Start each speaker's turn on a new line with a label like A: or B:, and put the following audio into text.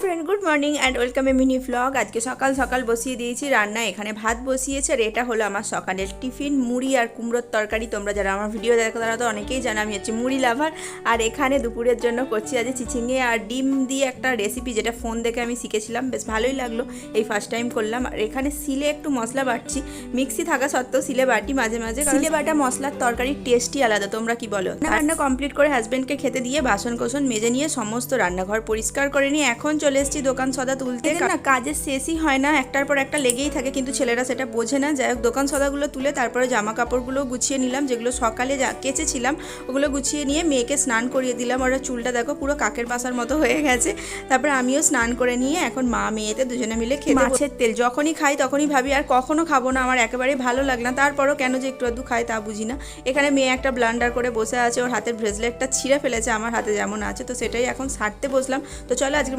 A: Friend, good morning and welcome A mini vlog. আজকে সকাল সকাল বসিয়ে দিয়েছি রান্না। এখানে ভাত বসিয়েছে আর এটা হলো আমার সকালের টিফিন, মুড়ি আর কুমড়োর তরকারি। তোমরা যারা আমার ভিডিও দেখো তারা তো অনেকেই জানো আমি হচ্ছে মুড়ি লাভার। আর এখানে দুপুরের জন্য করছি আজ চিচিঙে আর ডিম দিয়ে একটা রেসিপি, যেটা ফোন দেখে আমি শিখেছিলাম, বেশ ভালোই লাগলো, এই ফার্স্ট টাইম করলাম। আর এখানে সিলে একটু মশলা বাটছি, মিক্সি থাকা সত্ত্বেও সিলে বাটি মাঝে মাঝে, সিলে বাটা মশলার তরকারির টেস্টই আলাদা। তোমরা কি বলো? রান্না কমপ্লিট করে হাজব্যান্ডকে খেতে দিয়ে বাসন কোসন মেজে নিয়ে সমস্ত রান্নাঘর পরিষ্কার করে নিয়ে এখন চলে এসেছি দোকান সদা তুলতে। না, কাজের শেষই হয় না, একটার পর একটা লেগেই থাকে, কিন্তু ছেলেরা সেটা বোঝে না। যাই হোক, দোকান সদাগুলো তুলে তারপরে জামা কাপড়গুলো গুছিয়ে নিলাম, যেগুলো সকালে কেচেছিলাম ওগুলো গুছিয়ে নিয়ে মেয়েকে স্নান করিয়ে দিলাম। ওরা চুলটা দেখো পুরো কাকের পাশার মতো হয়ে গেছে। তারপরে আমিও স্নান করে নিয়ে এখন মা মেয়েতে দুজনে মিলে খেতে। মাছের তেল যখনই খাই তখনই ভাবি আর কখনো খাবো না, আমার একেবারেই ভালো লাগে না, তারপরও কেন যে একটু আধটু খাই তা বুঝি না। এখানে মেয়ে একটা ব্লান্ডার করে বসে আছে, ওর হাতের ব্রেসলেটটা ছিঁড়ে ফেলেছে আমার হাতে যেমন আছে, তো সেটাই এখন সারতে বসলাম। তো চলো আজকে